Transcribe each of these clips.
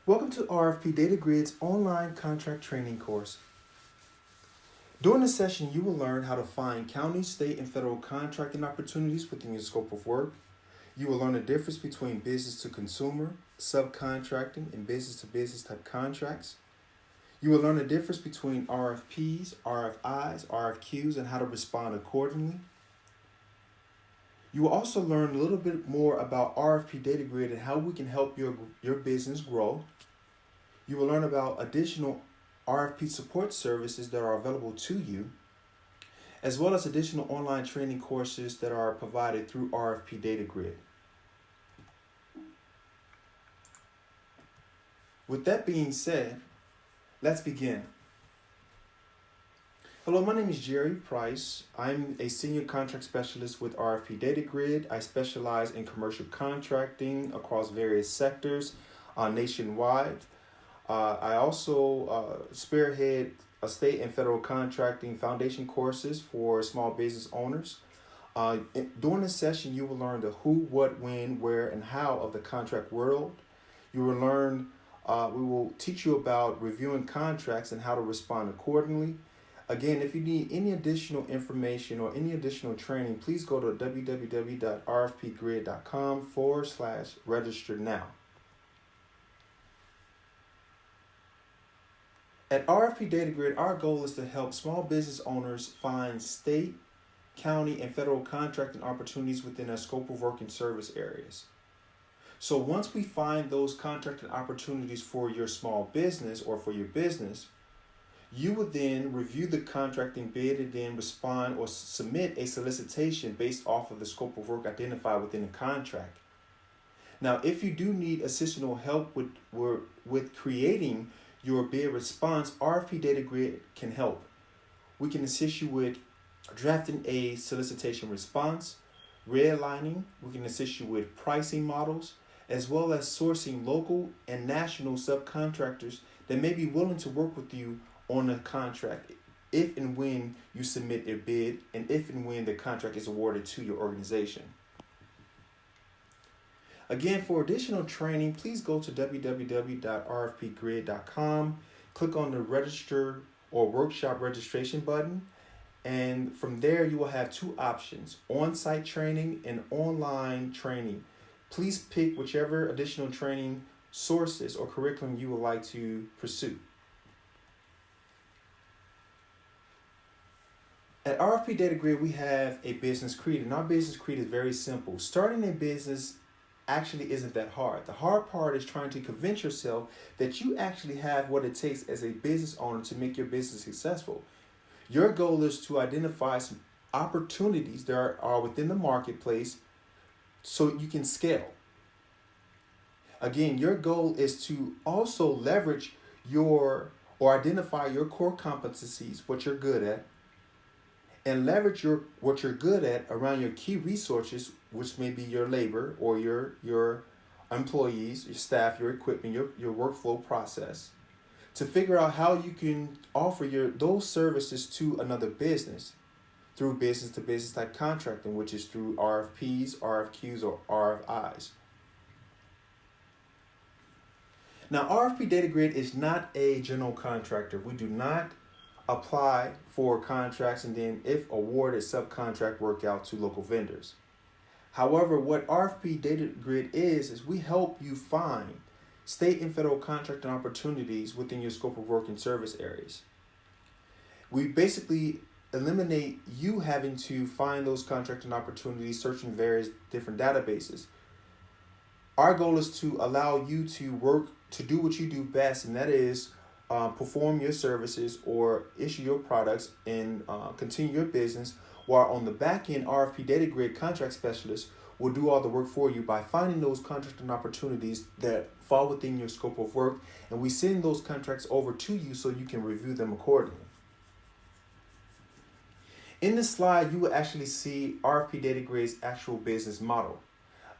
Welcome to RFP Data Grid's online contract training course. During this session, you will learn how to find county, state, and federal contracting opportunities within your scope of work. You will learn the difference between business to consumer, subcontracting, and business to business type contracts. You will learn the difference between RFPs, RFIs, RFQs, and how to respond accordingly. You will also learn a little bit more about RFP Data Grid and how we can help your business grow. You will learn about additional RFP support services that are available to you, as well as additional online training courses that are provided through RFP Data Grid. With that being said, let's begin. Hello, my name is Jerry Price. I'm a senior contract specialist with RFP Data Grid. I specialize in commercial contracting across various sectors nationwide. I also spearhead state and federal contracting foundation courses for small business owners. During this session, you will learn the who, what, when, where, and how of the contract world. You will learn, we will teach you about reviewing contracts and how to respond accordingly. Again, if you need any additional information or any additional training, please go to www.rfpgrid.com/register now. At RFP Data Grid, our goal is to help small business owners find state, county, and federal contracting opportunities within their scope of work and service areas. So once we find those contracting opportunities for your small business or for your business, you would then review the contracting bid and then respond or submit a solicitation based off of the scope of work identified within the contract. Now, if you do need additional help with creating your bid response, RFP Data Grid can help. We can assist you with drafting a solicitation response, redlining. We can assist you with pricing models, as well as sourcing local and national subcontractors that may be willing to work with you on a contract if and when you submit a bid and if and when the contract is awarded to your organization. Again, for additional training, please go to www.rfpgrid.com, click on the register or workshop registration button, and from there you will have two options: on-site training and online training. Please pick whichever additional training sources or curriculum you would like to pursue. At RFP Data Grid, we have a business creed, and our business creed is very simple. Starting a business actually isn't that hard. The hard part is trying to convince yourself that you actually have what it takes as a business owner to make your business successful. Your goal is to identify some opportunities that are within the marketplace so you can scale. Again, your goal is to also leverage or identify your core competencies, what you're good at, and leverage what you're good at around your key resources, which may be your labor or your employees, your staff, your equipment, your workflow process, to figure out how you can offer those services to another business through business to business type contracting, which is through RFPs, RFQs, or RFIs. Now, RFP Data Grid is not a general contractor. We do not apply for contracts and then, if awarded, subcontract work out to local vendors. However, what RFP Data Grid is we help you find state and federal contracting opportunities within your scope of work and service areas. We basically eliminate you having to find those contracting opportunities searching various different databases. Our goal is to allow you to do what you do best, and that is perform your services or issue your products and continue your business, while on the back end, RFP Data Grid contract specialists will do all the work for you by finding those contracting opportunities that fall within your scope of work, and we send those contracts over to you so you can review them accordingly. In this slide, you will actually see RFP Data Grid's actual business model.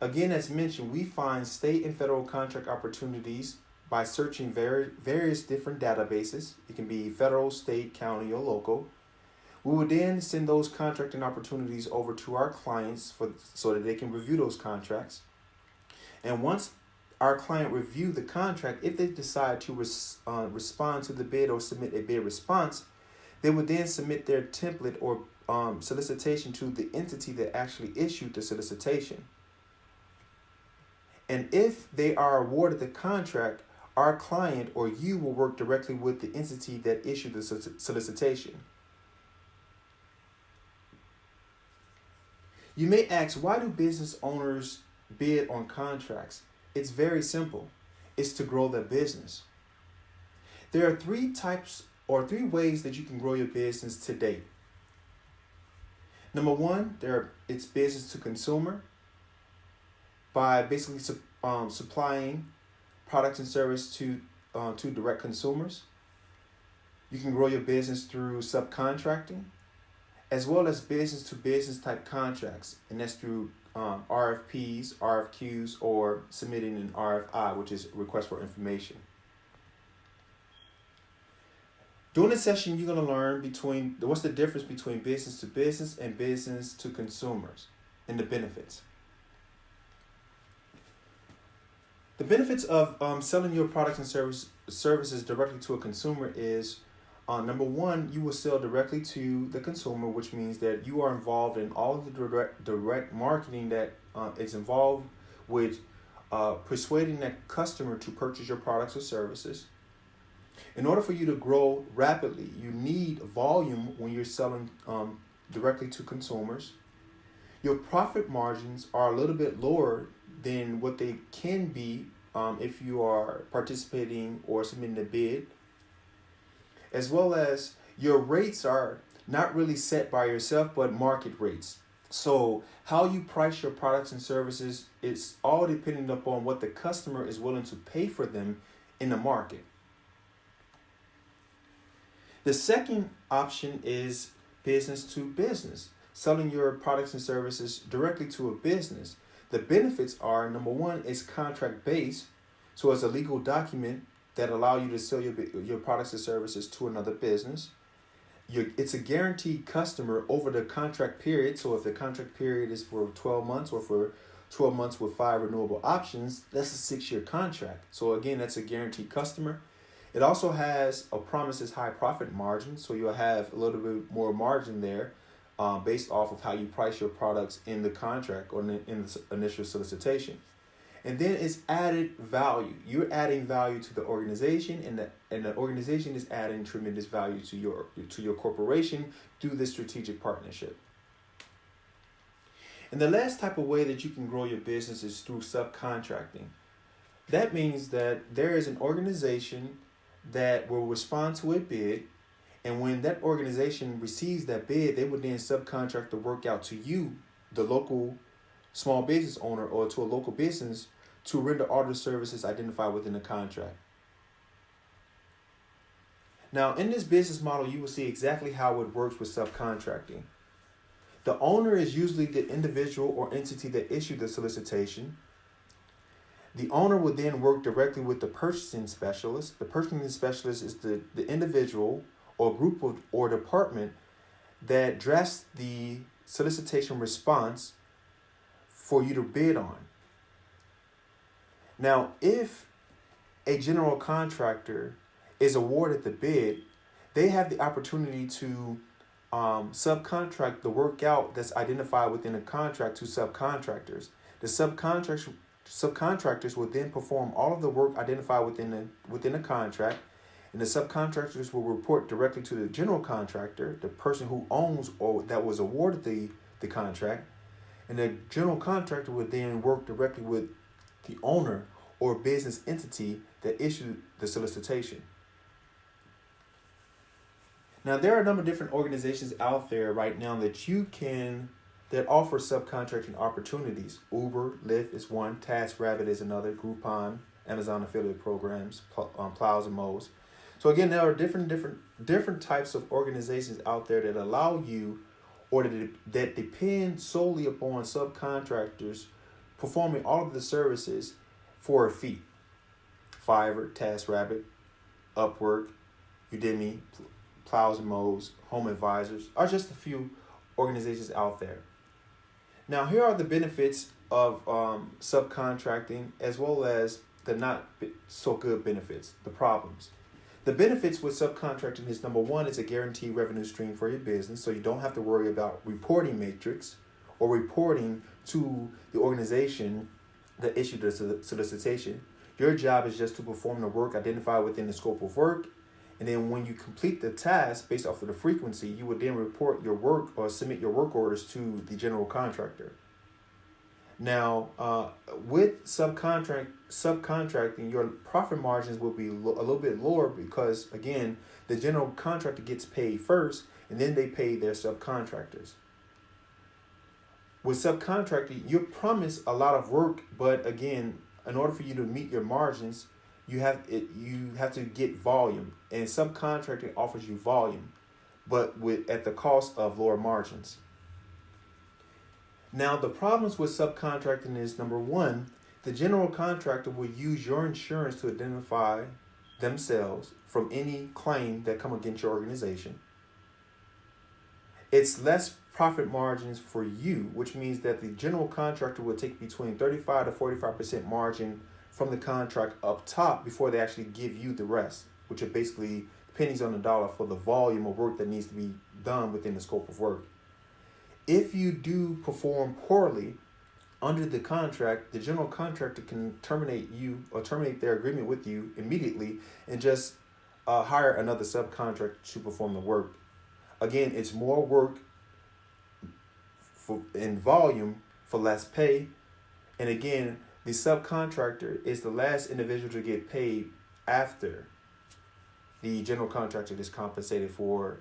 Again, as mentioned, we find state and federal contract opportunities by searching various different databases. It can be federal, state, county, or local. We will then send those contracting opportunities over to our clients so that they can review those contracts. And once our client review the contract. If they decide to respond to the bid or submit a bid response, they would then submit their template or solicitation to the entity that actually issued the solicitation. And if they are awarded the contract, our client or you will work directly with the entity that issued the solicitation. You may ask, why do business owners bid on contracts? It's very simple. It's to grow their business. There are three ways that you can grow your business today. Number one, it's business to consumer by basically supplying products and service to direct consumers. You can grow your business through subcontracting, as well as business to business type contracts, and that's through RFPs, RFQs, or submitting an RFI, which is request for information. During this session, you're going to learn what's the difference between business to business and business to consumers and the benefits. The benefits of selling your products and services directly to a consumer is, number one, you will sell directly to the consumer, which means that you are involved in all of the direct marketing that is involved with persuading that customer to purchase your products or services. In order for you to grow rapidly, you need volume when you're selling directly to consumers. Your profit margins are a little bit lower than what they can be if you are participating or submitting a bid, as well as your rates are not really set by yourself, but market rates. So how you price your products and services is all dependent upon what the customer is willing to pay for them in the market. The second option is business to business, selling your products and services directly to a business. The benefits are, number one, it's contract based, so it's a legal document that allow you to sell your products and services to another business. It's a guaranteed customer over the contract period. So if the contract period is for 12 months or for 12 months with 5 renewable options, that's a 6-year contract. So again, that's a guaranteed customer. It also has a promises high profit margin, so you'll have a little bit more margin there based off of how you price your products in the contract or in the initial solicitation. And then it's added value. You're adding value to the organization, and the organization is adding tremendous value to your corporation through this strategic partnership. And the last type of way that you can grow your business is through subcontracting. That means that there is an organization that will respond to a bid, and when that organization receives that bid, they would then subcontract the work out to you, the local small business owner, or to a local business to render all the services identified within the contract. Now, in this business model, you will see exactly how it works with subcontracting. The owner is usually the individual or entity that issued the solicitation. The owner will then work directly with the purchasing specialist. The purchasing specialist is the individual or group or department that drafts the solicitation response for you to bid on. Now, if a general contractor is awarded the bid, they have the opportunity to subcontract the work out that's identified within a contract to subcontractors. The subcontractors will then perform all of the work identified within the contract, and the subcontractors will report directly to the general contractor, the person who owns or that was awarded the contract, and the general contractor will then work directly with the owner or business entity that issued the solicitation. Now, there are a number of different organizations out there right now that offer subcontracting opportunities. Uber, Lyft is one, TaskRabbit is another, Groupon, Amazon affiliate programs, Plows and Mows. So again, there are different types of organizations out there that allow you, or that depend solely upon subcontractors performing all of the services for a fee. Fiverr, TaskRabbit, Upwork, Udemy, Plows and Mows, Home Advisors are just a few organizations out there. Now, here are the benefits of subcontracting, as well as the not so good benefits, the problems. The benefits with subcontracting is number one, it's a guaranteed revenue stream for your business, so you don't have to worry about reporting matrix or reporting to the organization that issued the solicitation. Your job is just to perform the work identified within the scope of work, and then when you complete the task based off of the frequency, you would then report your work or submit your work orders to the general contractor. Now, with subcontracting, your profit margins will be a little bit lower because, again, the general contractor gets paid first, and then they pay their subcontractors. With subcontracting, you're promised a lot of work, but again, in order for you to meet your margins, you have to get volume, and subcontracting offers you volume, but at the cost of lower margins. Now, the problems with subcontracting is, number one, the general contractor will use your insurance to identify themselves from any claim that come against your organization. It's less profit margins for you, which means that the general contractor will take between 35 to 45% margin from the contract up top before they actually give you the rest, which are basically pennies on the dollar for the volume of work that needs to be done within the scope of work. If you do perform poorly under the contract, the general contractor can terminate you or terminate their agreement with you immediately and just hire another subcontractor to perform the work. Again, it's more work in volume for less pay. And again, the subcontractor is the last individual to get paid after the general contractor is compensated for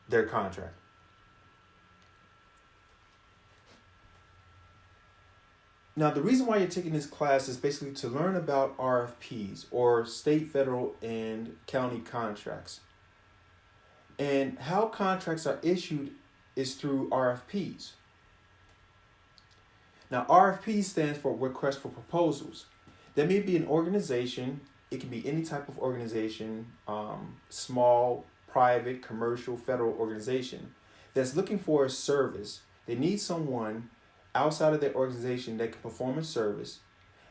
their contract. Now, the reason why you're taking this class is basically to learn about RFPs, or state, federal, and county contracts. And how contracts are issued is through RFPs. Now, RFP stands for Request for Proposals. There may be an organization, it can be any type of organization, small, private, commercial, federal organization, that's looking for a service. They need someone outside of their organization that can perform a service.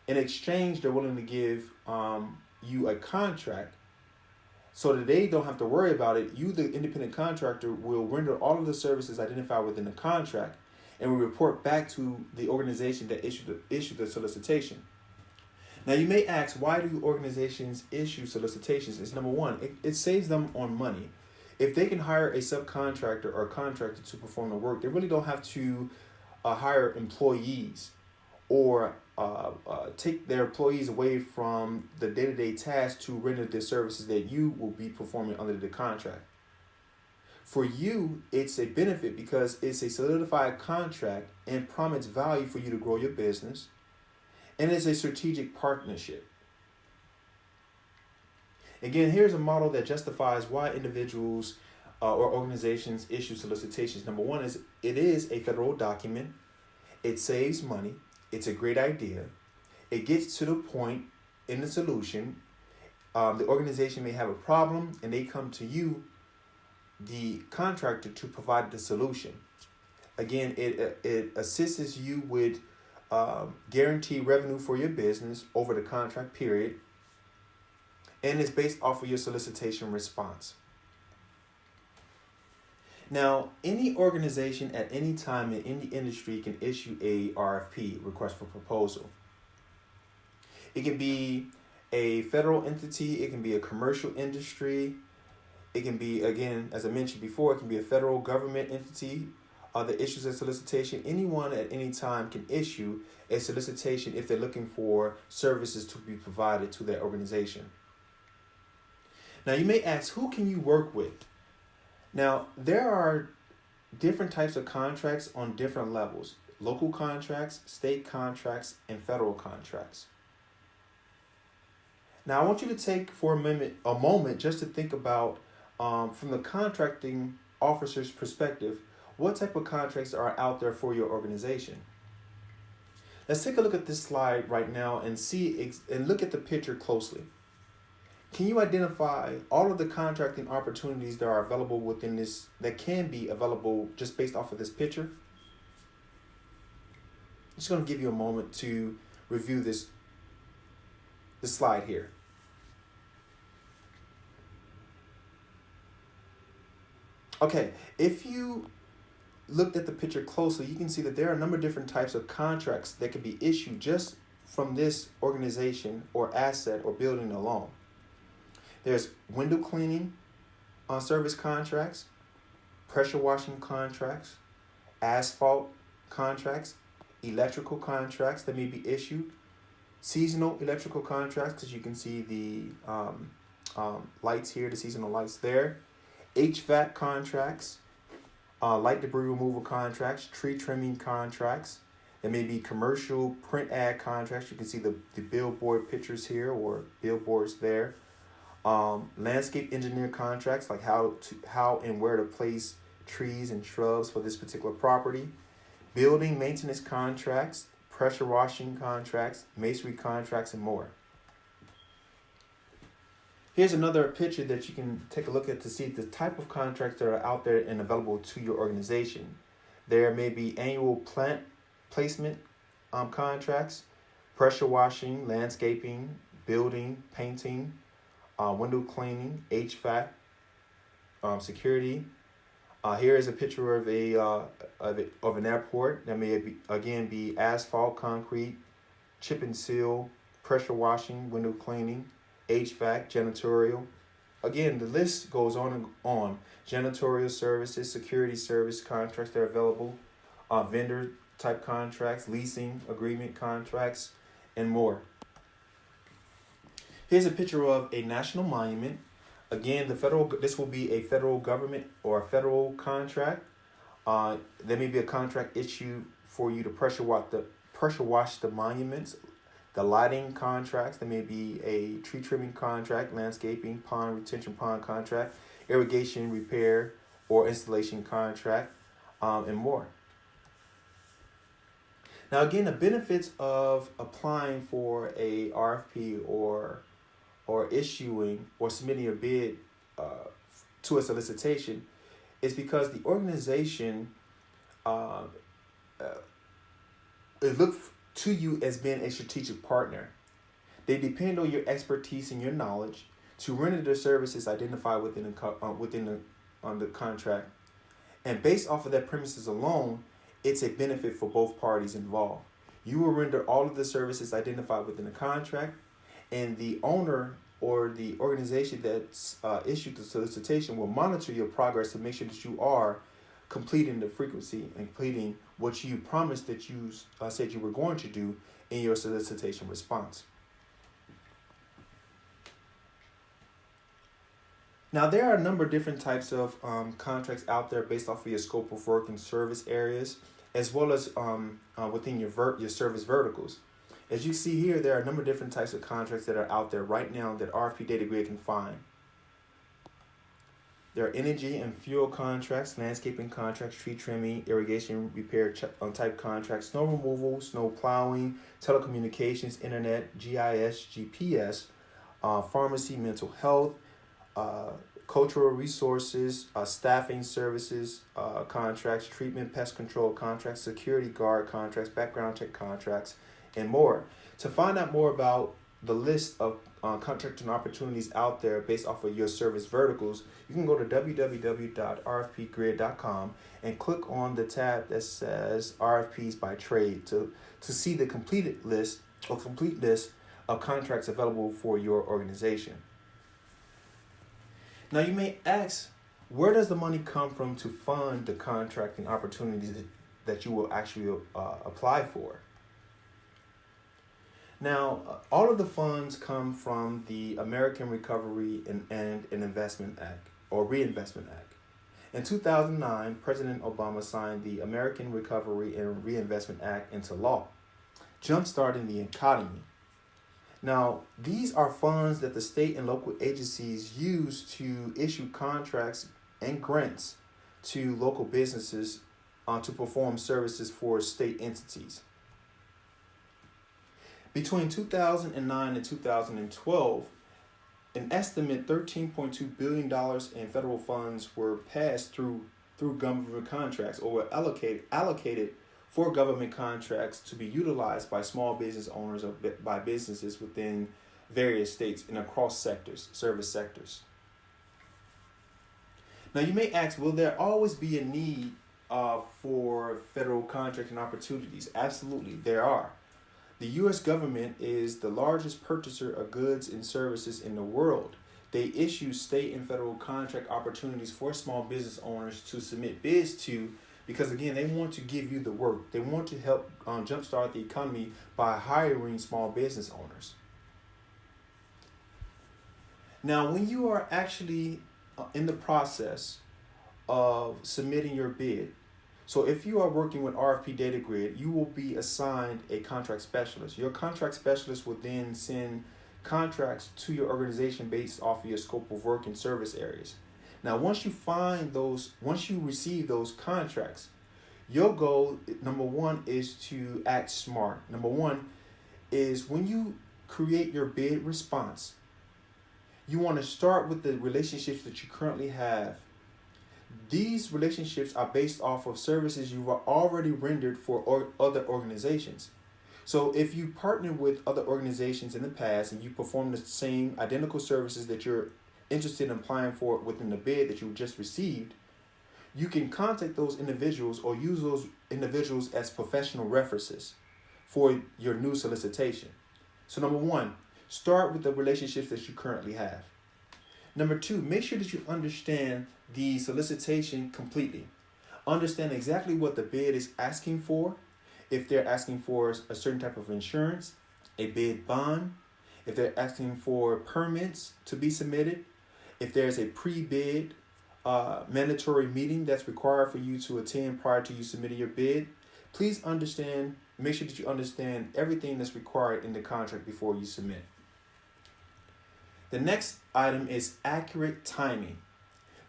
In exchange, they're willing to give you a contract so that they don't have to worry about it. You, the independent contractor, will render all of the services identified within the contract and will report back to the organization that issued the solicitation. Now, you may ask, why do organizations issue solicitations? It's number one, it saves them on money. If they can hire a subcontractor or a contractor to perform the work, they really don't have to hire employees or take their employees away from the day-to-day tasks to render the services that you will be performing under the contract. For you, it's a benefit because it's a solidified contract and promises value for you to grow your business, and it's a strategic partnership. Again, here's a model that justifies why individuals or organizations issue solicitations. Number one is it is a federal document. It saves money. It's a great idea. It gets to the point in the solution. The organization may have a problem and they come to you, the contractor, to provide the solution. Again, it assists you with guaranteed revenue for your business over the contract period, and it's based off of your solicitation response. Now, any organization at any time in any industry can issue a RFP, request for proposal. It can be a federal entity, it can be a commercial industry, it can be, again, as I mentioned before, it can be a federal government entity that issues a solicitation. Anyone at any time can issue a solicitation if they're looking for services to be provided to their organization. Now, you may ask, who can you work with? Now, there are different types of contracts on different levels: local contracts, state contracts, and federal contracts. Now, I want you to take for a moment just to think about, from the contracting officer's perspective, what type of contracts are out there for your organization. Let's take a look at this slide right now and and look at the picture closely. Can you identify all of the contracting opportunities that are available within this, that can be available just based off of this picture? I'm just going to give you a moment to review this the slide here. Okay, if you looked at the picture closely, you can see that there are a number of different types of contracts that can be issued just from this organization or asset or building alone. There's window cleaning service contracts, pressure washing contracts, asphalt contracts, electrical contracts that may be issued, seasonal electrical contracts, because you can see the lights here, the seasonal lights there, HVAC contracts, light debris removal contracts, tree trimming contracts. There may be commercial print ad contracts. You can see the billboard pictures here or billboards there. Landscape engineer contracts, like how and where to place trees and shrubs for this particular property. Building maintenance contracts, pressure washing contracts, masonry contracts, and more. Here's another picture that you can take a look at to see the type of contracts that are out there and available to your organization. There may be annual plant placement contracts, pressure washing, landscaping, building, painting, window cleaning, HVAC, security. Here is a picture of of an airport. That may be asphalt, concrete, chip and seal, pressure washing, window cleaning, HVAC, janitorial. Again, the list goes on and on. Janitorial services, security service contracts that are available, vendor type contracts, leasing agreement contracts, and more. Here's a picture of a national monument. Again, this will be a federal government or a federal contract. There may be a contract issued for you to pressure wash the monuments. The lighting contracts, there may be a tree trimming contract, landscaping, pond retention pond contract, irrigation repair or installation contract, and more. Now again, the benefits of applying for a RFP or issuing or submitting a bid to a solicitation is because the organization it looks to you as being a strategic partner. They depend on your expertise and your knowledge to render the services identified within the contract. And based off of that premises alone, it's a benefit for both parties involved. You will render all of the services identified within the contract, and the owner or the organization that's issued the solicitation will monitor your progress to make sure that you are completing the frequency and completing what you promised that you said you were going to do in your solicitation response. Now, there are a number of different types of contracts out there based off of your scope of work and service areas, as well as within your service verticals. As you see here, there are a number of different types of contracts that are out there right now that RFP Data Grid can find. There are energy and fuel contracts, landscaping contracts, tree trimming, irrigation repair type contracts, snow removal, snow plowing, telecommunications, internet, GIS, GPS, pharmacy, mental health, cultural resources, staffing services contracts, treatment, pest control contracts, security guard contracts, background check contracts, and more. To find out more about the list of contracting opportunities out there based off of your service verticals, you can go to www.rfpgrid.com and click on the tab that says RFPs by trade to see the complete list of contracts available for your organization. Now you may ask, where does the money come from to fund the contracting opportunities that you will actually apply for? Now, all of the funds come from the American Recovery and Investment Act, or Reinvestment Act. In 2009, President Obama signed the American Recovery and Reinvestment Act into law, jump-starting the economy. Now, these are funds that the state and local agencies use to issue contracts and grants to local businesses to perform services for state entities. Between 2009 and 2012, an estimate $13.2 billion in federal funds were passed through government contracts or were allocated for government contracts to be utilized by small business owners or by businesses within various states and across sectors, service sectors. Now you may ask, will there always be a need for federal contracting opportunities? Absolutely, there are. The U.S. government is the largest purchaser of goods and services in the world. They issue state and federal contract opportunities for small business owners to submit bids to, because again, they want to give you the work. They want to help jumpstart the economy by hiring small business owners. Now, when you are actually in the process of submitting your bid, so if you are working with RFP Data Grid, you will be assigned a contract specialist. Your contract specialist will then send contracts to your organization based off of your scope of work and service areas. Now, once you receive those contracts, your goal, number one, is to act smart. Number one is when you create your bid response, you want to start with the relationships that you currently have. These relationships are based off of services you've already rendered for other organizations. So if you partner with other organizations in the past and you perform the same identical services that you're interested in applying for within the bid that you just received, you can contact those individuals or use those individuals as professional references for your new solicitation. So number one, start with the relationships that you currently have. Number two, make sure that you understand the solicitation completely. Understand exactly what the bid is asking for. If they're asking for a certain type of insurance, a bid bond, if they're asking for permits to be submitted, if there's a pre-bid mandatory meeting that's required for you to attend prior to you submitting your bid, please make sure that you understand everything that's required in the contract before you submit. The next item is accurate timing.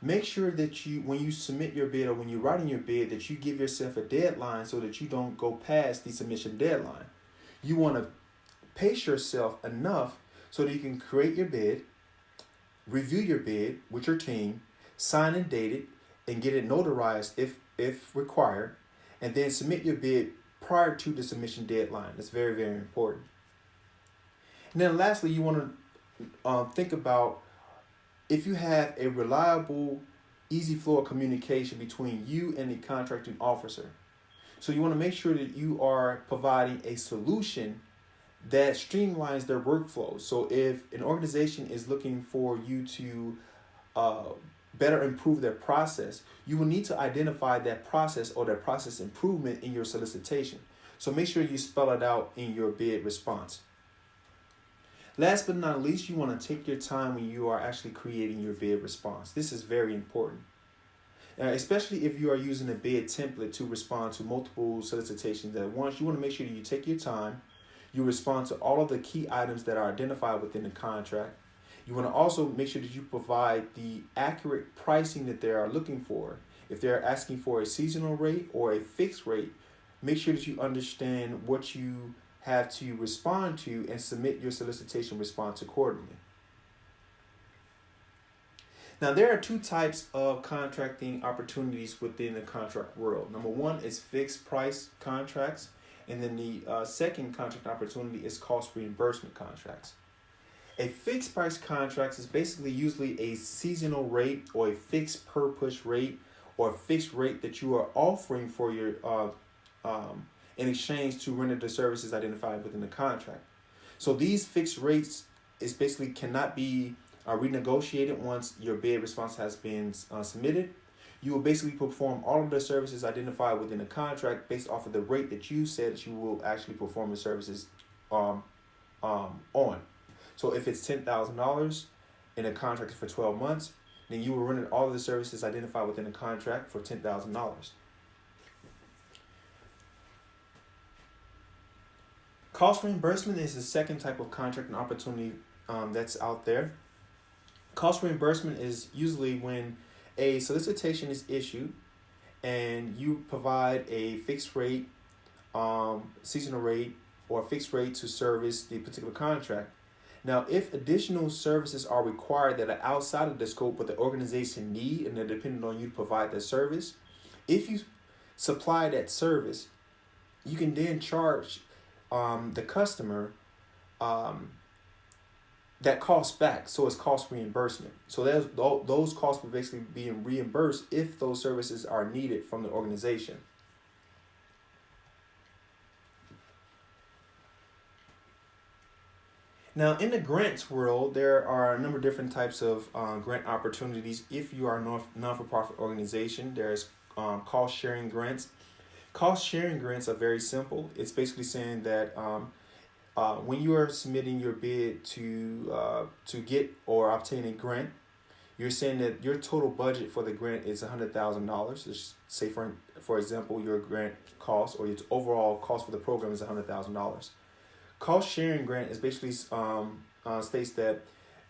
Make sure that when you submit your bid or when you're writing your bid, that you give yourself a deadline so that you don't go past the submission deadline. You want to pace yourself enough so that you can create your bid, review your bid with your team, sign and date it, and get it notarized if required, and then submit your bid prior to the submission deadline. That's very, very important. And then lastly, you want to think about if you have a reliable, easy flow of communication between you and the contracting officer. So you want to make sure that you are providing a solution that streamlines their workflow. So if an organization is looking for you to better improve their process, you will need to identify that process or that process improvement in your solicitation. So make sure you spell it out in your bid response. Last but not least, you want to take your time when you are actually creating your bid response. This is very important, especially if you are using a bid template to respond to multiple solicitations at once. You want to make sure that you take your time. You respond to all of the key items that are identified within the contract. You want to also make sure that you provide the accurate pricing that they are looking for. If they're asking for a seasonal rate or a fixed rate, make sure that you understand what you have to respond to and submit your solicitation response accordingly. Now, there are two types of contracting opportunities within the contract world. Number one is fixed price contracts, and then the second contract opportunity is cost reimbursement contracts. A fixed price contract is basically usually a seasonal rate or a fixed per push rate or a fixed rate that you are offering for your in exchange to render the services identified within the contract. So these fixed rates basically cannot be renegotiated once your bid response has been submitted. You will basically perform all of the services identified within the contract based off of the rate that you said that you will actually perform the services on. So if it's $10,000 in a contract for 12 months, then you will render all of the services identified within the contract for $10,000. Cost reimbursement is the second type of contracting opportunity that's out there. Cost reimbursement is usually when a solicitation is issued and you provide a fixed rate, seasonal rate, or fixed rate to service the particular contract. Now, if additional services are required that are outside of the scope of the organization need and they're dependent on you to provide that service, if you supply that service, you can then charge the customer that cost back. So it's cost reimbursement. So there's those costs will basically being reimbursed if those services are needed from the organization. Now, in the grants world, there are a number of different types of grant opportunities. If you are a non-for-profit organization, there's cost sharing grants. Cost sharing grants are very simple. It's basically saying that when you are submitting your bid to get or obtain a grant, you're saying that your total budget for the grant is $100,000. Let's say for example, your grant cost or your overall cost for the program is $100,000. Cost sharing grant is basically states that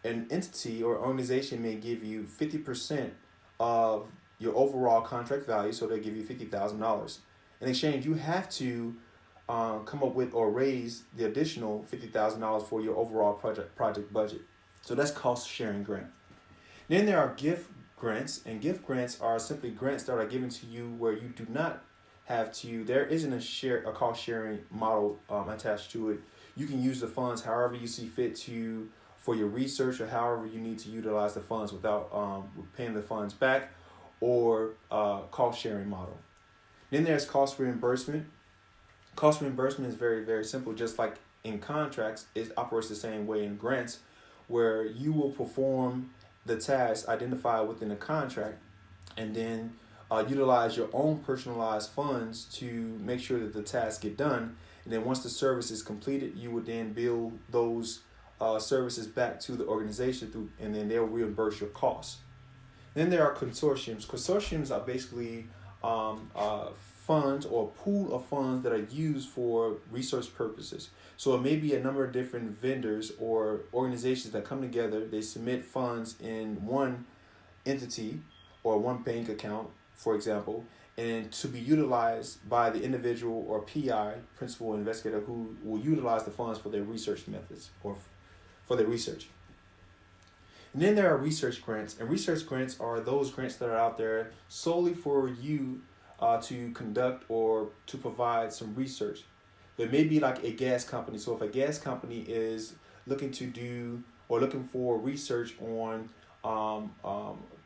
an entity or organization may give you 50% of your overall contract value, so they give you $50,000. In exchange, you have to come up with or raise the additional $50,000 for your overall project budget. So that's cost sharing grant. Then there are gift grants, and gift grants are simply grants that are given to you where you do not have to. There isn't a cost sharing model attached to it. You can use the funds however you see fit for your research or however you need to utilize the funds without paying the funds back, or cost sharing model. Then there's cost reimbursement. Cost reimbursement is very, very simple. Just like in contracts, it operates the same way in grants, where you will perform the task identified within the contract and then utilize your own personalized funds to make sure that the tasks get done. And then once the service is completed, you would then bill those services back to the organization and then they'll reimburse your costs. Then there are consortiums. Consortiums are basically funds or a pool of funds that are used for research purposes. So it may be a number of different vendors or organizations that come together. They submit funds in one entity or one bank account, for example, and to be utilized by the individual or PI, principal investigator, who will utilize the funds for their research methods or for their research. And then there are research grants, and research grants are those grants that are out there solely for you to conduct or to provide some research. There may be like a gas company. So if a gas company is looking to do or looking for research on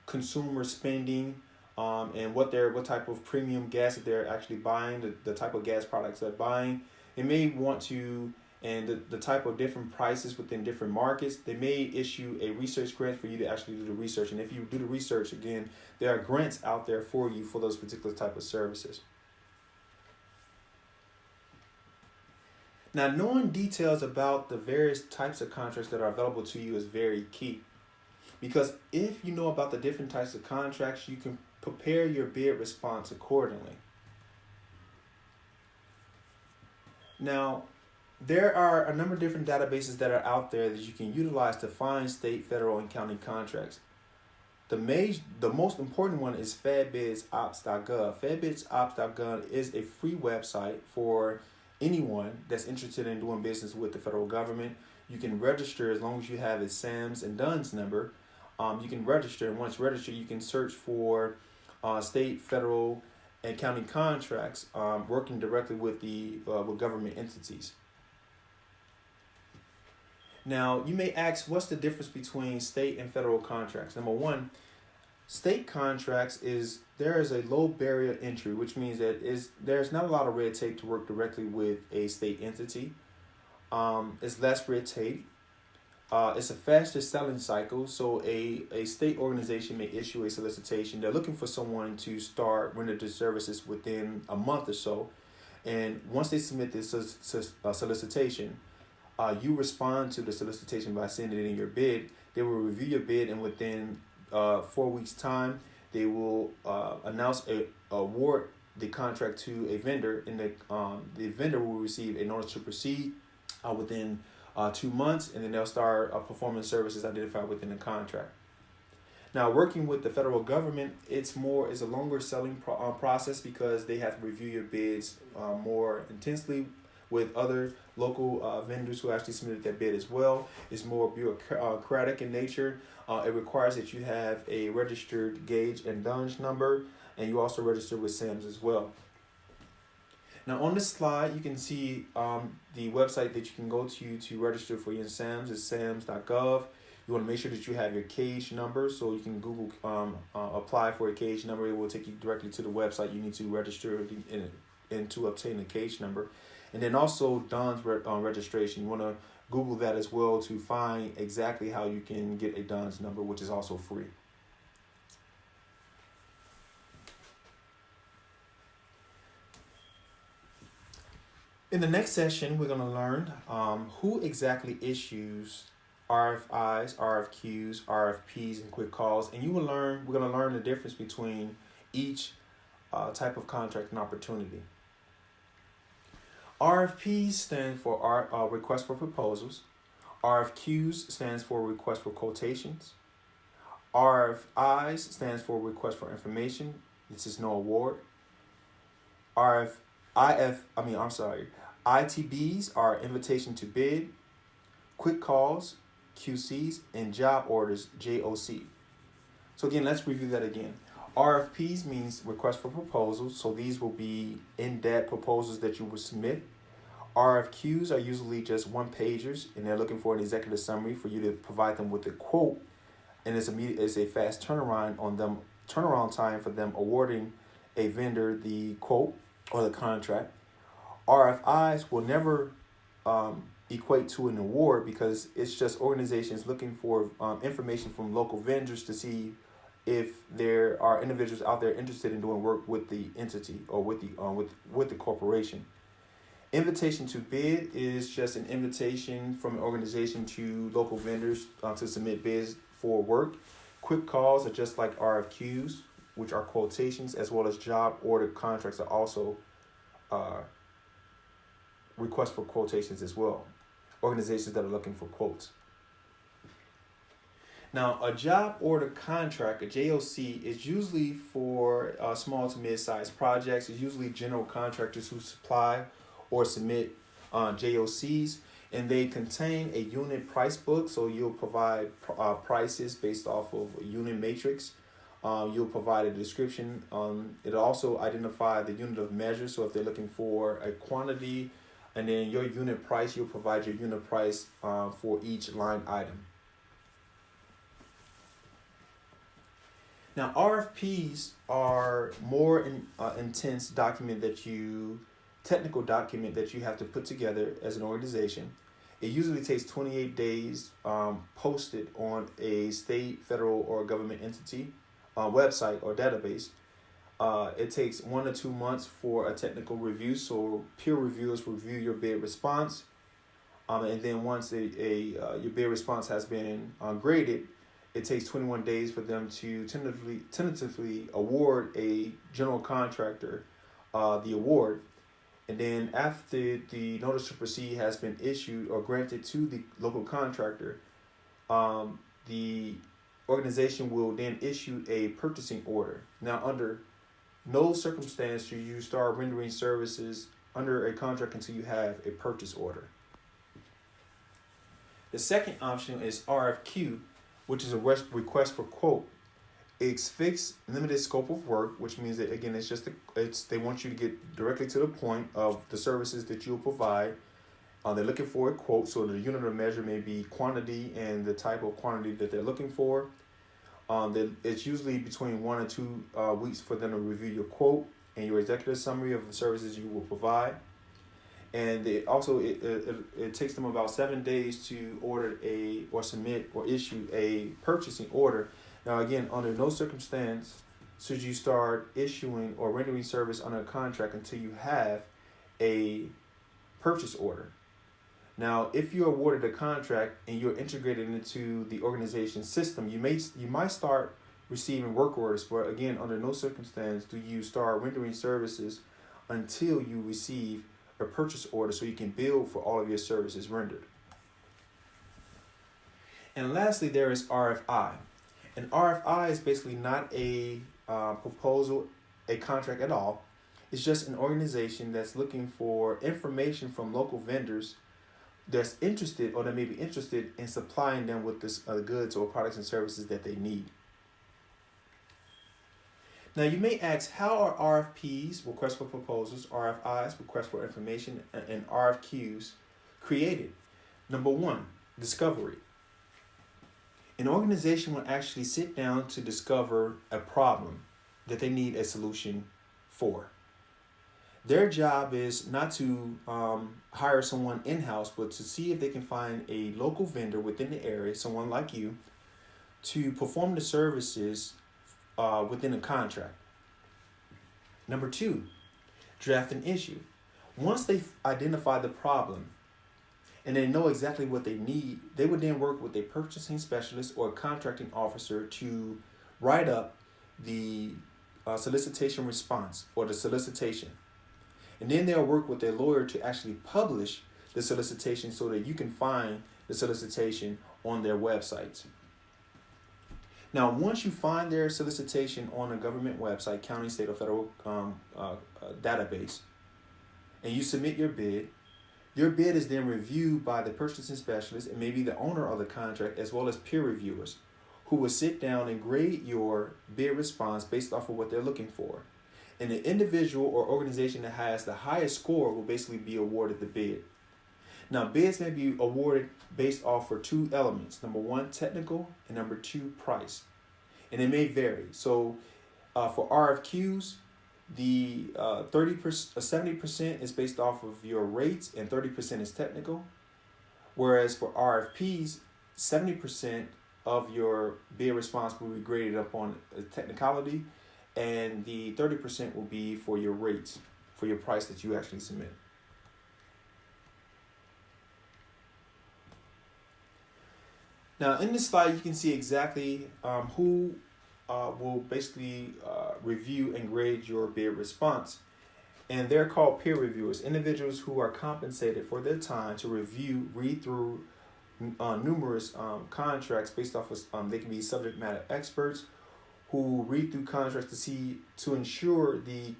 consumer spending and what type of premium gas that they're actually buying, the type of gas products they're buying, they may want to, and the type of different prices within different markets, they may issue a research grant for you to actually do the research. And if you do the research, again, there are grants out there for you for those particular type of services. Now, knowing details about the various types of contracts that are available to you is very key. Because if you know about the different types of contracts, you can prepare your bid response accordingly. Now, there are a number of different databases that are out there that you can utilize to find state, federal, and county contracts. The most important one is FedBidsOps.gov. FedBidsOps.gov is a free website for anyone that's interested in doing business with the federal government. You can register as long as you have a SAMS and DUNS number. You can register, and once registered, you can search for state, federal, and county contracts working directly with with government entities. Now, you may ask, what's the difference between state and federal contracts? Number one, state contracts there is a low barrier entry, which means that there's not a lot of red tape to work directly with a state entity. It's less red tape. It's a faster selling cycle. So a state organization may issue a solicitation. They're looking for someone to start render their services within a month or so. And once they submit this solicitation, you respond to the solicitation by sending in your bid. They will review your bid, and within 4 weeks' time, they will award the contract to a vendor, and the vendor will receive a notice to proceed within 2 months, and then they'll start performing services identified within the contract. Now, working with the federal government, it's a longer selling process because they have to review your bids more intensely with other local vendors who actually submitted their bid as well. It's more bureaucratic in nature. It requires that you have a registered gauge and DUNS number, and you also register with SAMS as well. Now on this slide, you can see the website that you can go to register for your SAMS is sams.gov. You want to make sure that you have your cage number, so you can Google apply for a cage number. It will take you directly to the website you need to register and to obtain a cage number. And then also DUNS registration. You want to Google that as well to find exactly how you can get a DUNS number, which is also free. In the next session, we're going to learn who exactly issues RFIs, RFQs, RFPs, and quick calls. And we're going to learn the difference between each type of contract and opportunity. RFPs stand for request for proposals. RFQs stands for request for quotations. RFIs stands for request for information. This is no award. ITBs are invitation to bid, quick calls, QCs, and job orders, JOC. So again, let's review that again. RFPs means request for proposals. So these will be in-depth proposals that you will submit. RFQs are usually just one pagers, and they're looking for an executive summary for you to provide them with a quote, and it's a fast turnaround time for them awarding a vendor the quote or the contract. RFIs will never equate to an award because it's just organizations looking for information from local vendors to see if there are individuals out there interested in doing work with the entity or with the corporation. Invitation to bid is just an invitation from an organization to local vendors to submit bids for work. Quick calls are just like RFQs, which are quotations, as well as job order contracts are also requests for quotations as well. Organizations that are looking for quotes. Now, a job order contract, a JOC, is usually for small to mid-sized projects. It's usually general contractors who supply or submit JOCs, and they contain a unit price book. So you'll provide prices based off of a unit matrix. You'll provide a description. It'll also identify the unit of measure. So if they're looking for a quantity, and then your unit price, you'll provide your unit price for each line item. Now, RFPs are more intense technical document that you have to put together as an organization. It usually takes 28 days posted on a state, federal, or government entity website or database. It takes 1 to 2 months for a technical review, so peer reviewers review your bid response, and then once your bid response has been graded, it takes 21 days for them to tentatively award a general contractor the award. And then after the notice to proceed has been issued or granted to the local contractor, the organization will then issue a purchasing order. Now, under no circumstance should you start rendering services under a contract until you have a purchase order. The second option is RFQ, which is a request for quote. It's fixed, limited scope of work, which means that again, they want you to get directly to the point of the services that you'll provide. They're looking for a quote, so the unit of measure may be quantity and the type of quantity that they're looking for. It's usually between 1 and 2 weeks for them to review your quote and your executive summary of the services you will provide. And it takes them about 7 days to submit or issue a purchasing order. Now, again, under no circumstance should you start issuing or rendering service under a contract until you have a purchase order. Now, if you're awarded a contract and you're integrated into the organization's system, you might start receiving work orders, but again, under no circumstance do you start rendering services until you receive a purchase order so you can bill for all of your services rendered. And lastly, there is RFI. An RFI is basically not a proposal, a contract at all. It's just an organization that's looking for information from local vendors that's interested or that may be interested in supplying them with this goods or products and services that they need. Now you may ask, how are RFPs, requests for proposals, RFIs, requests for information, and RFQs created? Number one, discovery. An organization will actually sit down to discover a problem that they need a solution for. Their job is not to hire someone in-house, but to see if they can find a local vendor within the area, someone like you, to perform the services within a contract. Number two, draft an issue. Once they identify the problem and they know exactly what they need, they would then work with a purchasing specialist or a contracting officer to write up the solicitation response or the solicitation. And then they'll work with their lawyer to actually publish the solicitation so that you can find the solicitation on their websites. Now, once you find their solicitation on a government website, county, state, or federal database, and you submit your bid is then reviewed by the purchasing specialist and maybe the owner of the contract, as well as peer reviewers, who will sit down and grade your bid response based off of what they're looking for. And the individual or organization that has the highest score will basically be awarded the bid. Now, bids may be awarded based off for two elements. Number one, technical, and number two, price. And it may vary. So for RFQs, the 70% is based off of your rates and 30% is technical. Whereas for RFPs, 70% of your bid response will be graded upon technicality, and the 30% will be for your rates, for your price that you actually submit. Now, in this slide, you can see exactly who will basically review and grade your bid response. And they're called peer reviewers, individuals who are compensated for their time to read through numerous contracts based off of, they can be subject matter experts who read through contracts to ensure the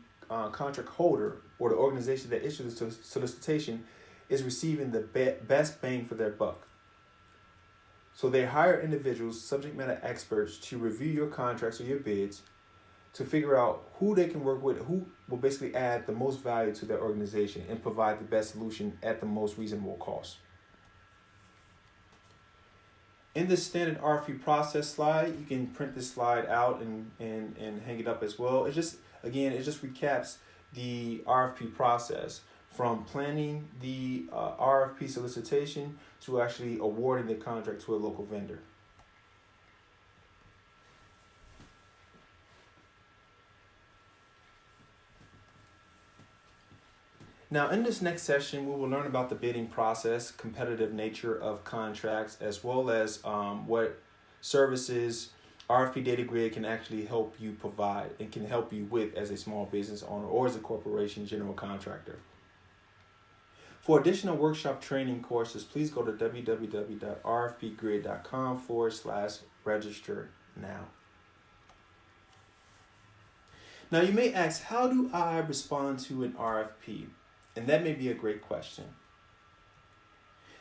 contract holder or the organization that issues the solicitation is receiving the best bang for their buck. So they hire individuals, subject matter experts, to review your contracts or your bids to figure out who they can work with, who will basically add the most value to their organization and provide the best solution at the most reasonable cost. In the standard RFP process slide, you can print this slide out and hang it up as well. It just recaps the RFP process from planning the RFP solicitation to actually awarding the contract to a local vendor. Now, in this next session, we will learn about the bidding process, competitive nature of contracts, as well as what services RFP Data Grid can actually help you provide and can help you with as a small business owner or as a corporation general contractor. For additional workshop training courses, please go to www.rfpgrid.com/register now. Now, you may ask, how do I respond to an RFP? And that may be a great question.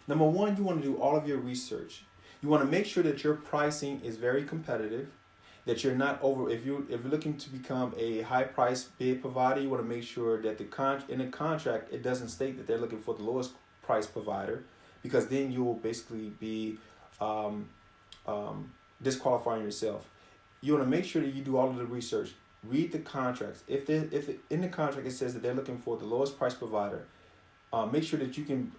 Number one, you want to do all of your research. You want to make sure that your pricing is very competitive, that you're not if you're looking to become a high price bid provider, you want to make sure that in the contract it doesn't state that they're looking for the lowest price provider, because then you will basically be disqualifying yourself. You want to make sure that you do all of the research. Read the contracts. If in the contract it says that they're looking for the lowest price provider, make sure that you can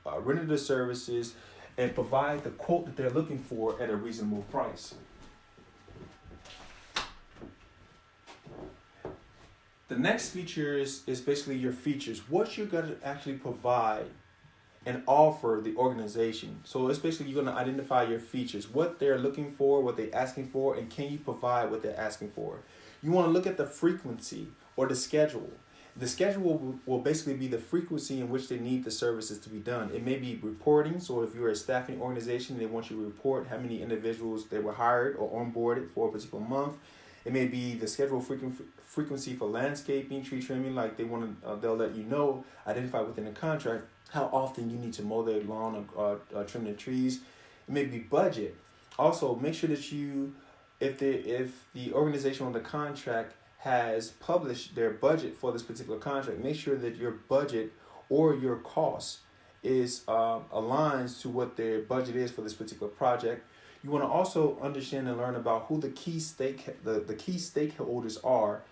render the services and provide the quote that they're looking for at a reasonable price. The next feature is basically your features. What you're going to actually provide and offer the organization. So it's basically you're going to identify your features, what they're looking for, what they're asking for, and can you provide what they're asking for. You want to look at the frequency or the schedule. The schedule will basically be the frequency in which they need the services to be done. It may be reporting. So if you're a staffing organization, they want you to report how many individuals they were hired or onboarded for a particular month. It may be the schedule frequency for landscaping, tree trimming, like they'll let you know, identify within the contract how often you need to mow their lawn or trim their trees. It may be budget. Also, make sure that you if the organization on the contract has published their budget for this particular contract, make sure that your budget or your cost is aligns to what their budget is for this particular project. You want to also understand and learn about who the the key stakeholders are,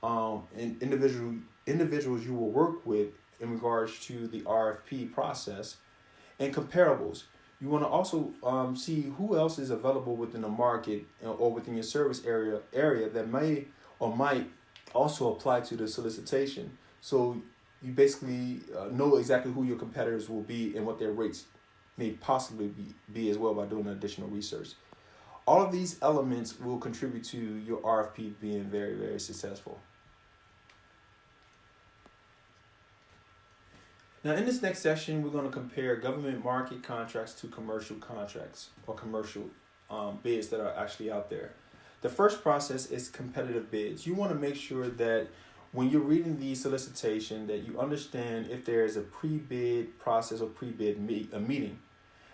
and individuals you will work with in regards to the RFP process, and comparables. You want to also see who else is available within the market or within your service area that may or might also apply to the solicitation. So you basically know exactly who your competitors will be and what their rates may possibly be as well by doing additional research. All of these elements will contribute to your RFP being very, very successful. Now, in this next session, we're going to compare government market contracts to commercial contracts or commercial bids that are actually out there. The first process is competitive bids. You want to make sure that when you're reading the solicitation that you understand if there is a pre-bid process or pre-bid meeting.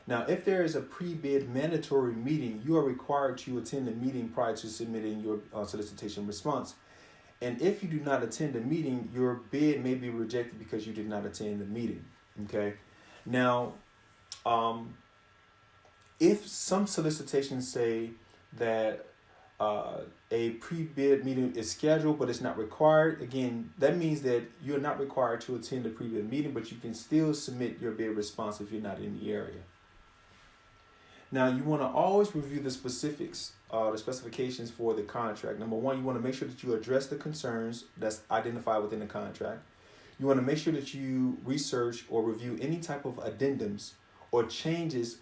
Now, if there is a pre-bid mandatory meeting, you are required to attend the meeting prior to submitting your solicitation response. And if you do not attend the meeting, your bid may be rejected because you did not attend the meeting. Okay. Now, if some solicitations say that a pre-bid meeting is scheduled but it's not required, again, that means that you're not required to attend the pre-bid meeting, but you can still submit your bid response if you're not in the area. Now, you want to always review the specifics, the specifications for the contract. Number one, you want to make sure that you address the concerns that's identified within the contract. You want to make sure that you research or review any type of addendums or changes,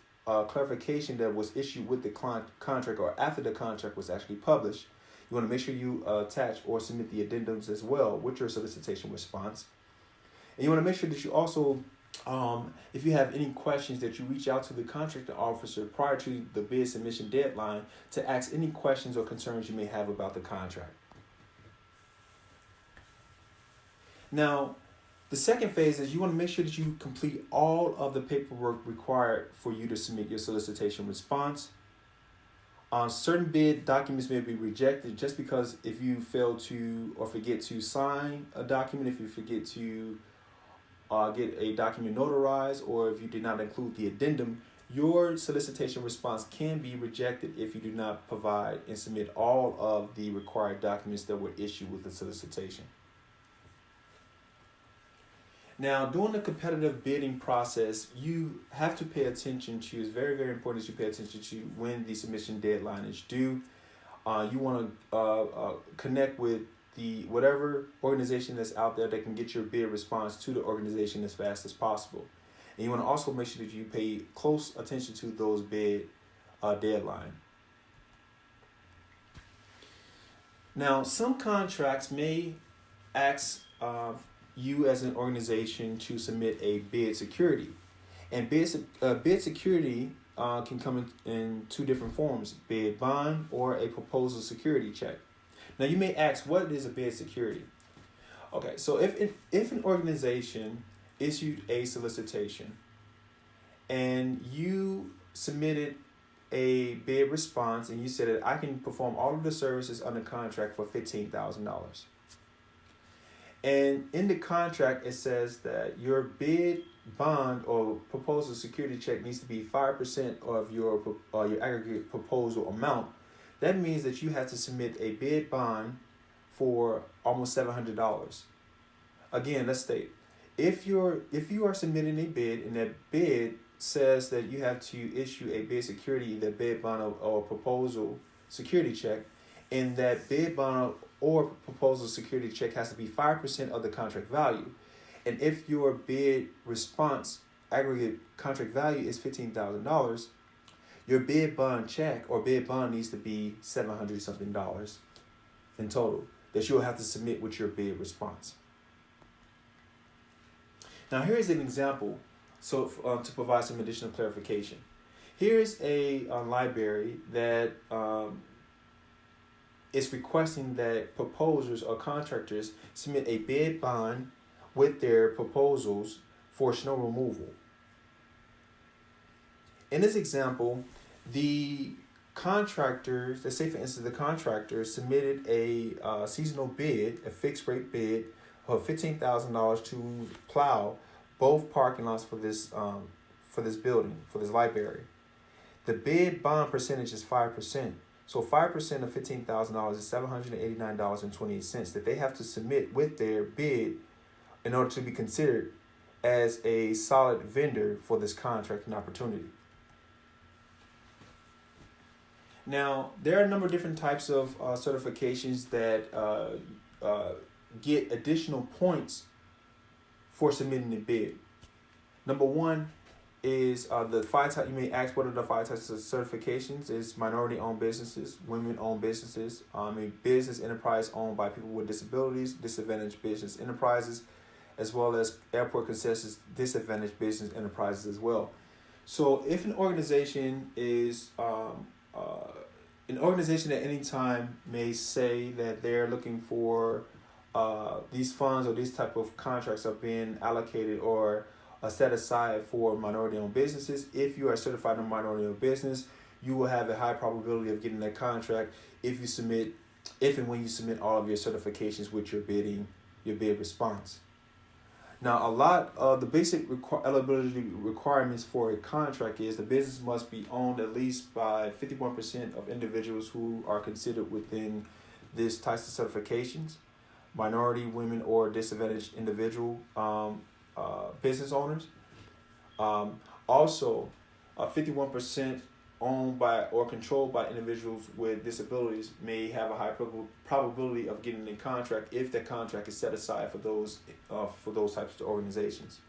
clarification that was issued with the contract or after the contract was actually published. You want to make sure you attach or submit the addendums as well with your solicitation response. And you want to make sure that you also if you have any questions, that you reach out to the contracting officer prior to the bid submission deadline to ask any questions or concerns you may have about the contract. Now, the second phase is you want to make sure that you complete all of the paperwork required for you to submit your solicitation response. Certain bid documents may be rejected just because if you fail to or forget to sign a document, if you forget to get a document notarized, or if you did not include the addendum, your solicitation response can be rejected if you do not provide and submit all of the required documents that were issued with the solicitation. Now, during the competitive bidding process, you have to pay attention to, it's very, very important that you pay attention to when the submission deadline is due. You want to connect with whatever organization that's out there that can get your bid response to the organization as fast as possible. And you want to also make sure that you pay close attention to those bid deadline. Now, some contracts may ask you as an organization to submit a bid security. And bid security can come in two different forms, bid bond or a proposal security check. Now, you may ask, what is a bid security? Okay, so if an organization issued a solicitation and you submitted a bid response and you said that I can perform all of the services under contract for $15,000. And in the contract, it says that your bid bond or proposal security check needs to be 5% of your aggregate proposal amount. That means that you have to submit a bid bond for almost $700. Again, let's state, if you are submitting a bid and that bid says that you have to issue a bid security, either bid bond or proposal security check, and that bid bond or proposal security check has to be 5% of the contract value. And if your bid response aggregate contract value is $15,000, your bid bond check or bid bond needs to be $700 something in total that you'll have to submit with your bid response. Now, here's an example to provide some additional clarification. Here's a library that is requesting that proposers or contractors submit a bid bond with their proposals for snow removal. In this example, the contractors, let's say for instance, the contractor submitted a seasonal bid, a fixed rate bid of $15,000 to plow both parking lots for this building, for this library. The bid bond percentage is 5%. So 5% of $15,000 is $789.28 that they have to submit with their bid in order to be considered as a solid vendor for this contracting opportunity. Now, there are a number of different types of certifications that get additional points for submitting a bid. Number one is the five types. You may ask, what are the five types of certifications? It's minority-owned businesses, women-owned businesses, a business enterprise owned by people with disabilities, disadvantaged business enterprises, as well as airport concessions, disadvantaged business enterprises as well. So if an organization is an organization at any time may say that they're looking for these funds or these type of contracts are being allocated or set aside for minority-owned businesses. If you are certified in a minority-owned business, you will have a high probability of getting that contract if and when you submit all of your certifications with your bid response. Now, a lot of the basic eligibility requirements for a contract is the business must be owned at least by 51% of individuals who are considered within this types of certifications, minority, women, or disadvantaged individual business owners. Also, 51% owned by or controlled by individuals with disabilities may have a high probability of getting a contract if the contract is set aside for those types of organizations.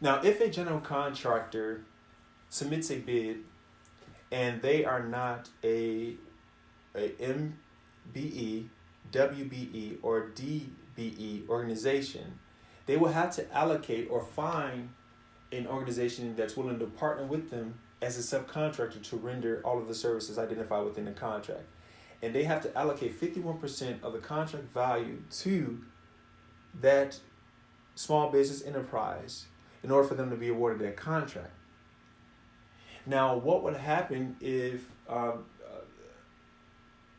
Now, if a general contractor submits a bid and they are not a MBE, WBE, or DBE organization, they will have to allocate or find an organization that's willing to partner with them as a subcontractor to render all of the services identified within the contract. And they have to allocate 51% of the contract value to that small business enterprise in order for them to be awarded that contract. Now, what would happen if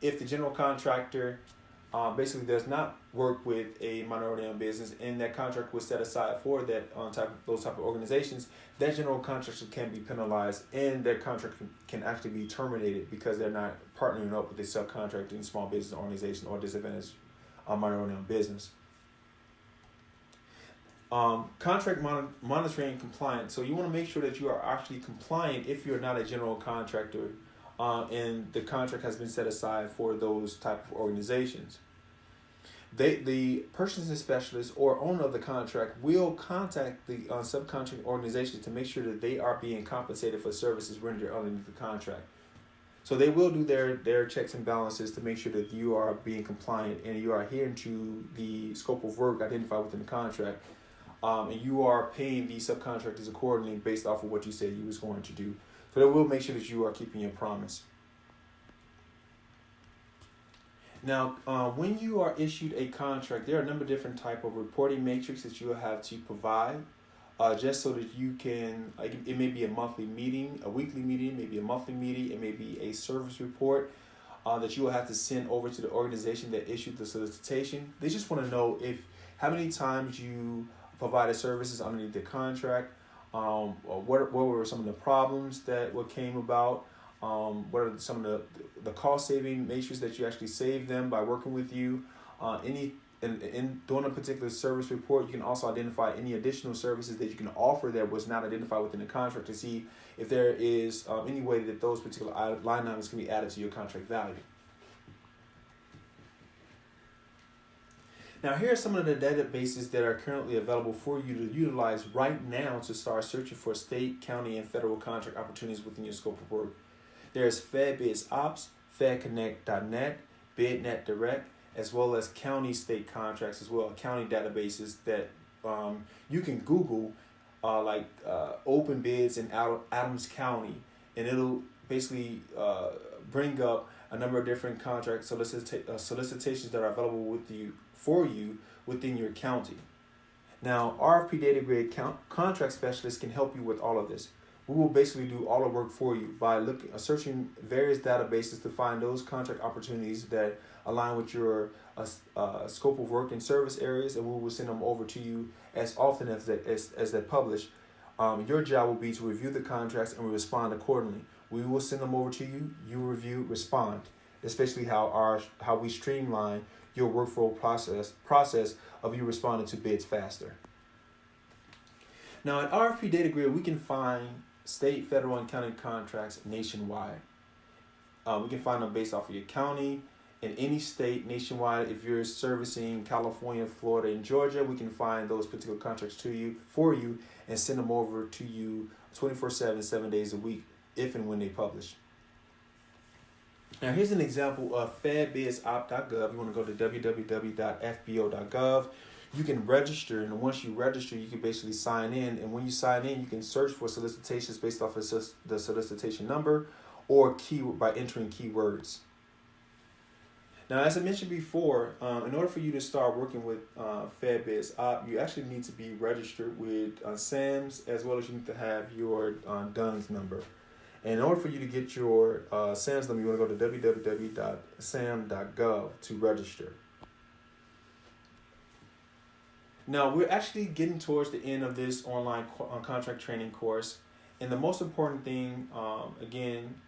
the general contractor basically does not work with a minority-owned business and that contract was set aside for that those type of organizations? That general contractor can be penalized and their contract can actually be terminated because they're not partnering up with a subcontracting small business organization or disadvantaged minority-owned business. Contract monitoring and compliance. So you want to make sure that you are actually compliant if you're not a general contractor and the contract has been set aside for those type of organizations. The purchasing specialist or owner of the contract will contact the subcontracting organization to make sure that they are being compensated for services rendered underneath the contract. So they will do their checks and balances to make sure that you are being compliant and you are adhering to the scope of work identified within the contract, and you are paying the subcontractors accordingly based off of what you said you was going to do. So they will make sure that you are keeping your promise. Now, when you are issued a contract, there are a number of different type of reporting matrix that you will have to provide, just so that you can, it may be a monthly meeting, a weekly meeting, maybe a monthly meeting, it may be a service report that you will have to send over to the organization that issued the solicitation. They just want to know how many times you provided services underneath the contract, what were some of the problems that came about, what are some of the cost saving matrix that you actually saved them by working with you. In doing a particular service report, you can also identify any additional services that you can offer that was not identified within the contract to see if there is any way that those particular line items can be added to your contract value. Now, here are some of the databases that are currently available for you to utilize right now to start searching for state, county, and federal contract opportunities within your scope of work. There's FedBids Ops, FedConnect.net, BidNet Direct, as well as county state contracts as well, county databases that you can Google like open bids in Adams County, and it'll basically bring up a number of different contract solicitations that are available for you within your county. Now, RFP Data Grid contract specialists can help you with all of this. We will basically do all the work for you by searching various databases to find those contract opportunities that align with your scope of work and service areas, and we will send them over to you as often as they publish. Your job will be to review the contracts and respond accordingly. We will send them over to you. You review, respond. Especially how we streamline your workflow process of you responding to bids faster. Now at RFP Data Grid, we can find state, federal, and county contracts nationwide. We can find them based off of your county in any state nationwide. If you're servicing California, Florida, and Georgia, we can find those particular contracts for you and send them over to you 24/7, 7 days a week, if and when they publish. Now here's an example of fedbidsop.gov. You want to go to www.fbo.gov. You can register, and once you register, you can basically sign in. And when you sign in, you can search for solicitations based off of the solicitation number or by entering keywords. Now, as I mentioned before, in order for you to start working with FedBidsOp, you actually need to be registered with SAMS, as well as you need to have your DUNS number. And in order for you to get your SAMS number, you want to go to www.sam.gov to register. Now, we're actually getting towards the end of this online contract training course. And the most important thing, again,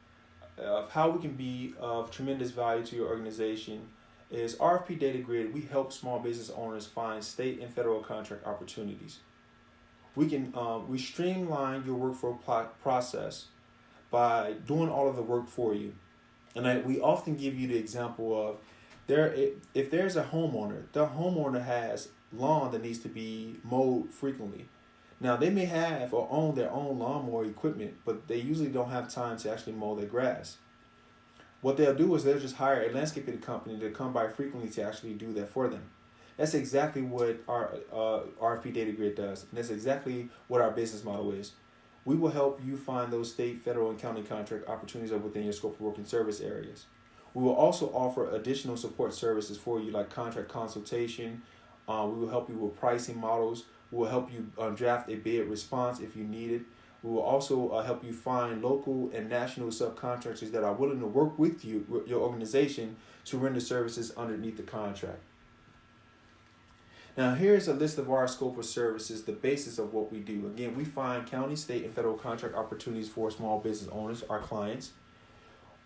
of how we can be of tremendous value to your organization is RFP Data Grid. We help small business owners find state and federal contract opportunities. We streamline your workflow process by doing all of the work for you. And we often give you the example of if there's a homeowner, the homeowner has lawn that needs to be mowed frequently. Now, they may have or own their own lawnmower equipment, but they usually don't have time to actually mow their grass. What they'll do is they'll just hire a landscaping company to come by frequently to actually do that for them. That's exactly what our RFP Data Grid does. And that's exactly what our business model is. We will help you find those state, federal, and county contract opportunities that are within your scope of work and service areas. We will also offer additional support services for you, like contract consultation. We will help you with pricing models. We will help you draft a bid response if you need it. We will also help you find local and national subcontractors that are willing to work with you, your organization, to render services underneath the contract. Now, here's a list of our scope of services, the basis of what we do. Again, we find county, state, and federal contract opportunities for small business owners, our clients.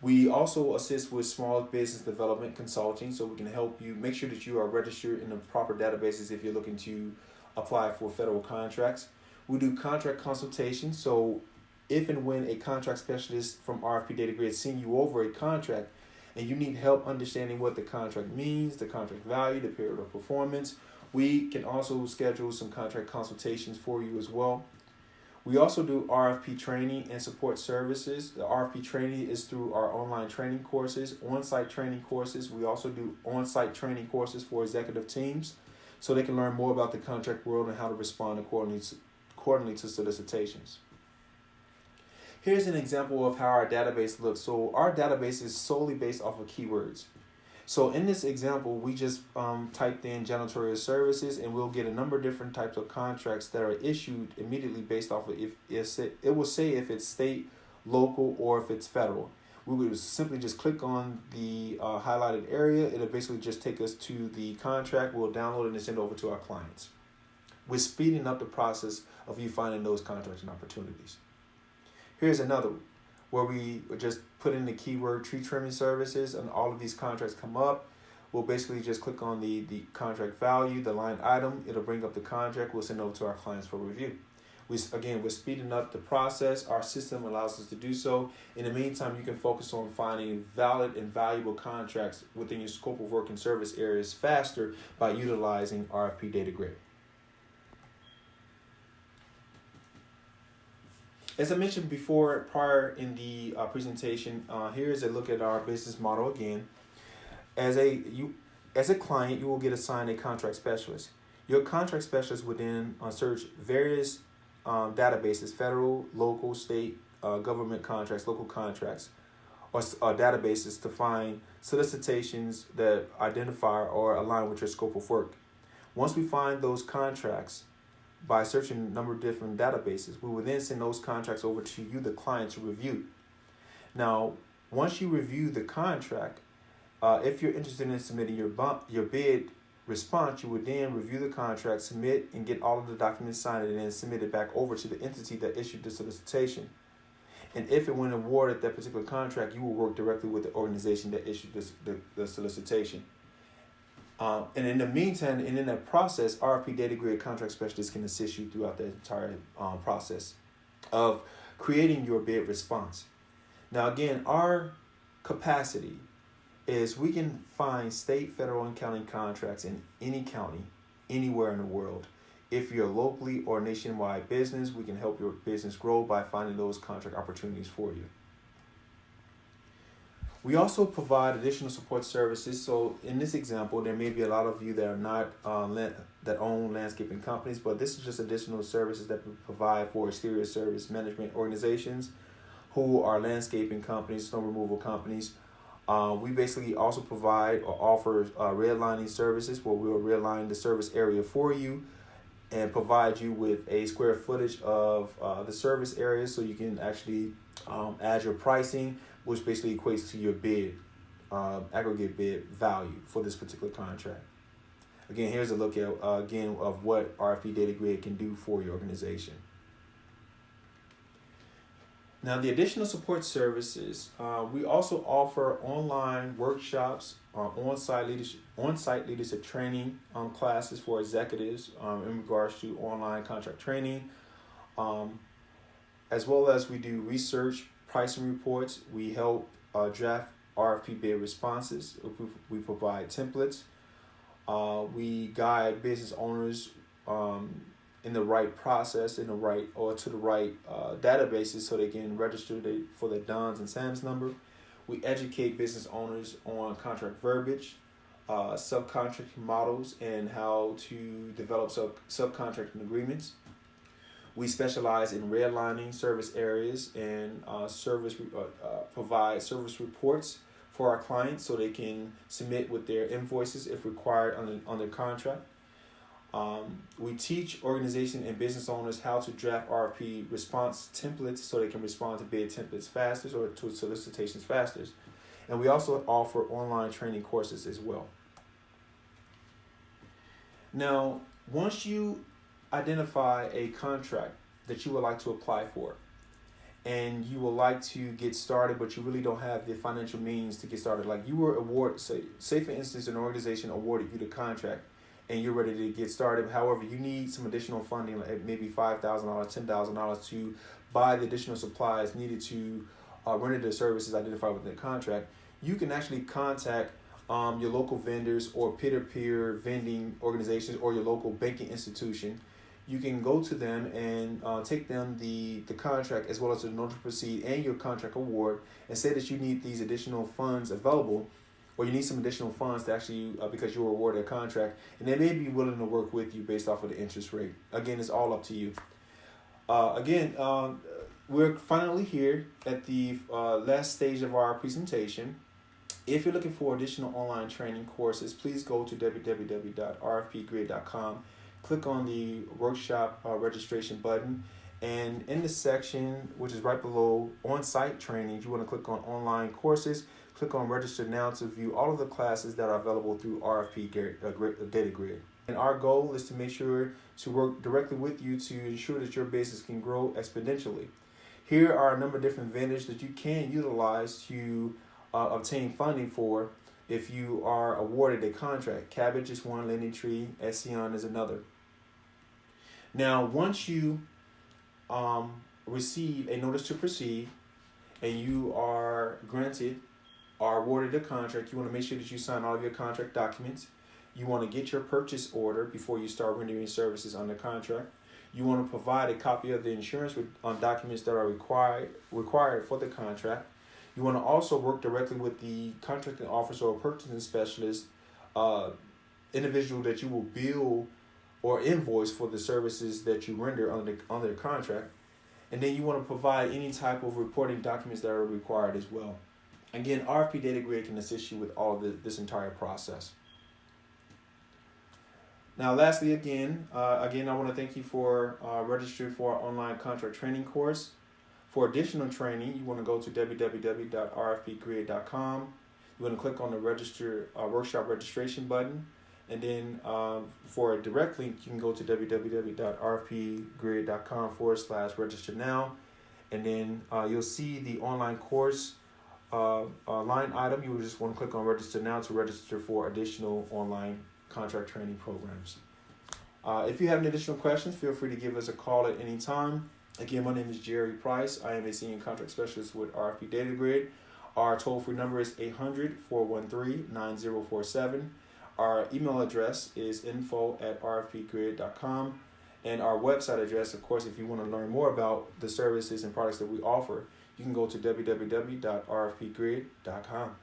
We also assist with small business development consulting, so we can help you make sure that you are registered in the proper databases if you're looking to apply for federal contracts. We do contract consultation, so if and when a contract specialist from RFP Data Grid send you over a contract and you need help understanding what the contract means, the contract value, the period of performance, we can also schedule some contract consultations for you as well. We also do RFP training and support services. The RFP training is through our online training courses, on-site training courses. We also do on-site training courses for executive teams so they can learn more about the contract world and how to respond accordingly to solicitations. Here's an example of how our database looks. So our database is solely based off of keywords. So in this example, we just typed in janitorial services, and we'll get a number of different types of contracts that are issued immediately based off of it will say if it's state, local, or if it's federal. We would simply just click on the highlighted area. It'll basically just take us to the contract. We'll download it and send it over to our clients. We're speeding up the process of you finding those contracts and opportunities. Here's another one where we just put in the keyword tree trimming services, and all of these contracts come up. We'll basically just click on the contract value, the line item. It'll bring up the contract. We'll send it over to our clients for review. We're speeding up the process. Our system allows us to do so. In the meantime, you can focus on finding valid and valuable contracts within your scope of work and service areas faster by utilizing RFP Data Grid. As I mentioned before, prior in the presentation, here is a look at our business model again. As a client, you will get assigned a contract specialist. Your contract specialist would then search various databases, federal, local, state, government contracts, local contracts, or databases to find solicitations that identify or align with your scope of work. Once we find those contracts, by searching a number of different databases. We will then send those contracts over to you, the client, to review. Now, once you review the contract, if you're interested in submitting your bid response, you would then review the contract, submit and get all of the documents signed, and then submit it back over to the entity that issued the solicitation. And if and when awarded that particular contract, you will work directly with the organization that issued the solicitation. And in the meantime, and in that process, RFP Data Grid Contract Specialist can assist you throughout the entire process of creating your bid response. Now, again, our capacity is we can find state, federal, and county contracts in any county, anywhere in the world. If you're a locally or nationwide business, we can help your business grow by finding those contract opportunities for you. We also provide additional support services. So in this example, there may be a lot of you that are not that own landscaping companies, but this is just additional services that we provide for exterior service management organizations who are landscaping companies, snow removal companies. We basically also provide or offer redlining services where we will redline the service area for you and provide you with a square footage of the service area so you can actually add your pricing, which basically equates to your bid, aggregate bid value for this particular contract. Again, here's a look at of what RFP Data Grid can do for your organization. Now, the additional support services, we also offer online workshops, on-site leadership training classes for executives in regards to online contract training, as well as we do research, pricing reports. We help draft RFP bid responses. We provide templates. We guide business owners in the right process, to the right databases so they can register for the DUNS and SAMS number. We educate business owners on contract verbiage, subcontracting models, and how to develop subcontracting agreements. We specialize in redlining service areas and provide service reports for our clients so they can submit with their invoices if required on their contract. We teach organizations and business owners how to draft RFP response templates so they can respond to bid templates faster or to solicitations faster. And we also offer online training courses as well. Now, once you identify a contract that you would like to apply for and you would like to get started, but you really don't have the financial means to get started, like you were awarded, say for instance, an organization awarded you the contract and you're ready to get started. However, you need some additional funding, like maybe $5,000, $10,000 to buy the additional supplies needed to render the services identified within the contract. You can actually contact your local vendors or peer-to-peer vending organizations or your local banking institution. You can go to them and take them the contract as well as the notice to proceed and your contract award and say that you need these additional funds available, or you need some additional funds to actually, because you were awarded a contract, and they may be willing to work with you based off of the interest rate. Again, it's all up to you. We're finally here at the last stage of our presentation. If you're looking for additional online training courses, please go to www.rfpgrid.com. Click on the workshop registration button, and in the section, which is right below on-site trainings, you want to click on online courses. Click on register now to view all of the classes that are available through RFP Data Grid. And our goal is to make sure to work directly with you to ensure that your business can grow exponentially. Here are a number of different vendors that you can utilize to obtain funding for if you are awarded a contract. Cabbage is one, Lending Tree, Ession is another. Now, once you receive a notice to proceed and you are granted or awarded a contract, you want to make sure that you sign all of your contract documents. You want to get your purchase order before you start rendering services on the contract. You want to provide a copy of the insurance on documents that are required for the contract. You want to also work directly with the contracting officer or purchasing specialist, individual that you will bill or invoice for the services that you render under the contract. And then you want to provide any type of reporting documents that are required as well. Again, RFP Data Grid can assist you with all of this entire process. Now, lastly, again, I want to thank you for registering for our online contract training course. For additional training, you want to go to www.rfpgrid.com. You want to click on the register workshop registration button, and then for a direct link, you can go to www.rfpgrid.com/register now, and then you'll see the online course line item. You will just want to click on register now to register for additional online contract training programs. If you have any additional questions, feel free to give us a call at any time. Again, my name is Jerry Price. I am a senior contract specialist with RFP Data Grid. Our toll-free number is 800-413-9047. Our email address is info@rfpgrid.com. And our website address, of course, if you want to learn more about the services and products that we offer, you can go to www.rfpgrid.com.